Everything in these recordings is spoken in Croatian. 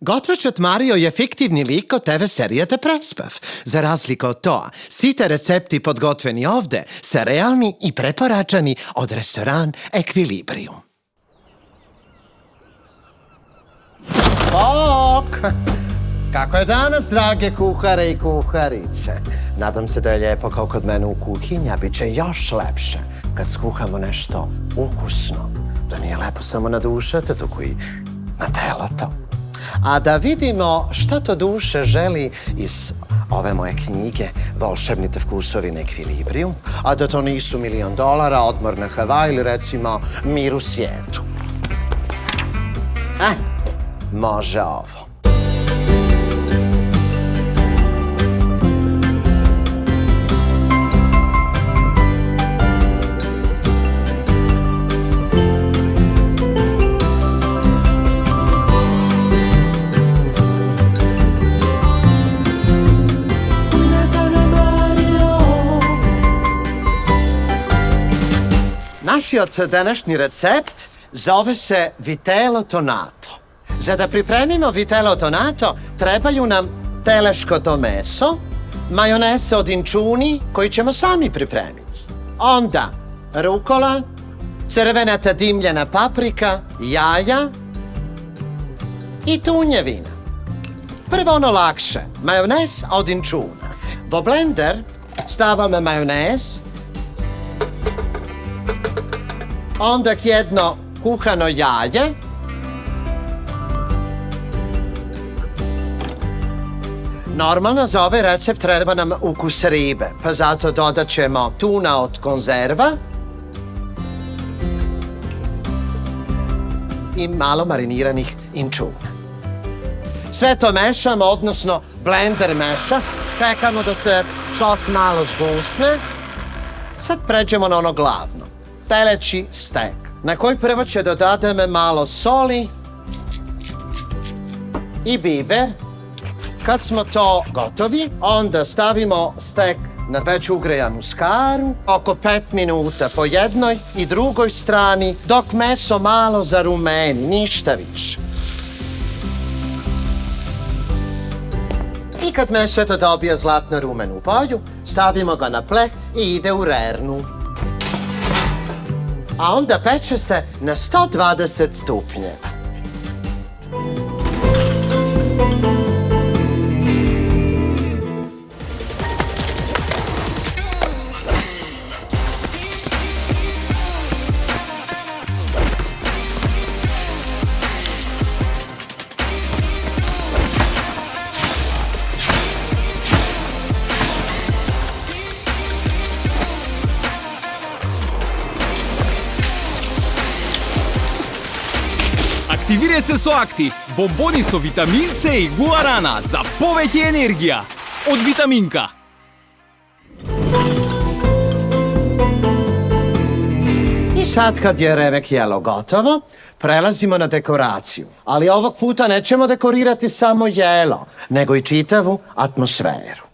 Готвачът Марио je fiktivni lik od TV serijete Prespav. Za razliku od toga, svi te recepti podgotveni ovde su realni i preporačani od restoran Equilibrium. Bok! Kako je danas, drage kuhare i kuharice? Nadam se da je lijepo kao kod mene u kuhinji, a bit će još lepše kad skuhamo nešto ukusno. Da nije lepo samo na dušete, toko i na telato. A da vidimo šta to duše želi iz ove moje knjige Volšebnite vkusovi na Ekvilibriju, a da to nisu $1.000.000, odmor na Havaji ili recimo mir u svijetu. Može ovo. Naš današnji recept zove se Vitello Tonato. Za da pripremimo Vitello Tonato trebaju nam teleško meso, majonese od inčuni koji ćemo sami pripremiti. Onda rukola, crvenata dimljena paprika, jaja i tunjevina. Prvo ono lakše, majonez od inčuna. Vo blender stavamo majonez, onda jedno kuhano jaje, normalno za ovaj recept treba nam ukus ribe, pa zato dodat ćemo tuna od konzerva i malo mariniranih inčuna. Sve to mešamo, odnosno blender meša, čekamo da se sos malo zgusne. Sad pređemo na ono glavno. Teleći stek, na koji prvo će dodademe malo soli i biber. Kad smo to gotovi, onda stavimo stek na već ugrejanu skaru, oko 5 minuta po jednoj i drugoj strani, dok meso malo zarumeni, ništa više. I kad meso to dobije zlatno rumenu boju, stavimo ga na pleh i ide u rernu. A onda peče se na 120 stupnjeva. Aktiviraj se so Aktiv, bomboni so vitamin C i guarana za poveće energija. Od Vitaminka. I sad kad je remek jelo gotovo, prelazimo na dekoraciju. Ali ovog puta nećemo dekorirati samo jelo, nego i čitavu atmosferu.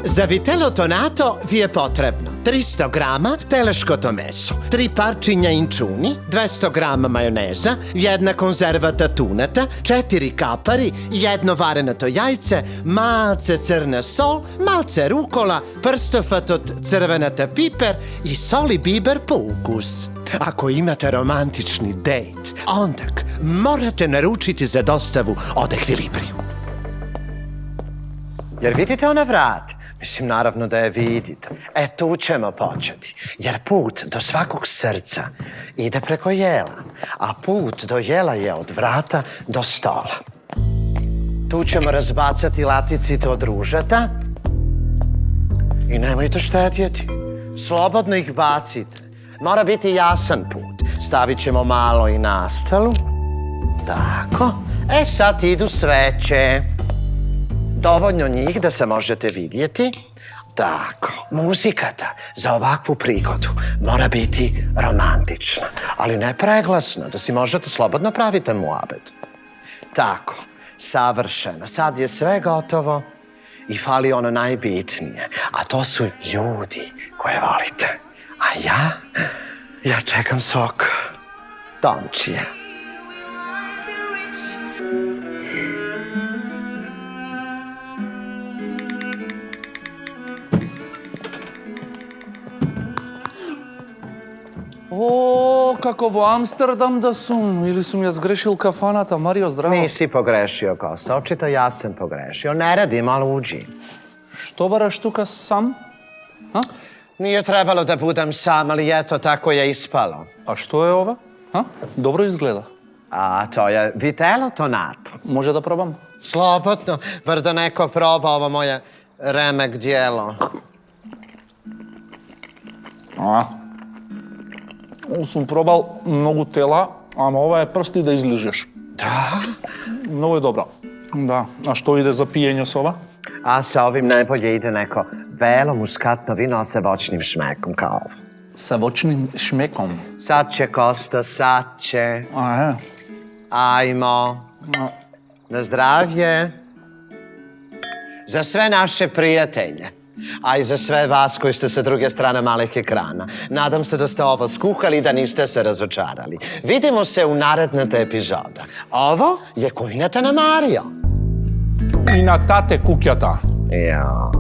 Za Vitello Tonato vi je potrebno 300 grama teleško meso, 3 parčinja inčuni, 200 grama majoneza, 1 konzervata tuneta, 4 kapari, 1 varenato jajce, malce crna sol, malce rukola, prstofat od crvenata piper i sol i biber po ukus. Ako imate romantični dejt, onda morate naručiti za dostavu od Equilibrium. Jer vidite ona vrat? Mislim, naravno da je vidite. Tu ćemo početi. Jer put do svakog srca ide preko jela. A put do jela je od vrata do stola. Tu ćemo razbacati laticite od ružeta. I nemojte štetjeti. Slobodno ih bacite. Mora biti jasan put. Stavit ćemo malo i nastalu. Tako. Sad idu sveće. Dovoljno njih da se možete vidjeti. Tako, muzikata za ovakvu prigodu mora biti romantična, ali ne preglasna, da si možete slobodno praviti muabet. Tako, savršeno. Sad je sve gotovo i fali ono najbitnije, a to su ljudi koje volite. A ja čekam sok Tončije. kako vo Amsterdam da sum, ili sum ja zgrešil kafanata, Mario, zdravo. Nisi pogrešio, Kosta. Očito ja sam pogrešio. Ne radimo luđi. Što varaš tuka sam? Ha? Nije trebalo da budem sam, ali eto, tako je ispalo. A što je ova? Ha? Dobro izgleda. A to je vitelo tonato. Može da probam? Slobodno, bar da neko proba ovo moje remek dijelo. A. Ovo sam probal mnogo tela, ama ova je prsti da izližeš. Da? Mnogo je dobra. Da. A što ide za pijenje s ova? A sa ovim najbolje ide neko belo muskatno vino sa voćnim šmekom kao ovo. Sa voćnim šmekom. Sad će, Kosta, sad će. A je. Ajmo. Na zdravje. Za sve naše prijatelje, a i za sve vas koji ste sa druge strane malih ekrana. Nadam se da ste ovo skuhali i da niste se razočarali. Vidimo se u narednete epizoda. Ovo je kuhinjata na Mario. I na tate kukjata. Ja.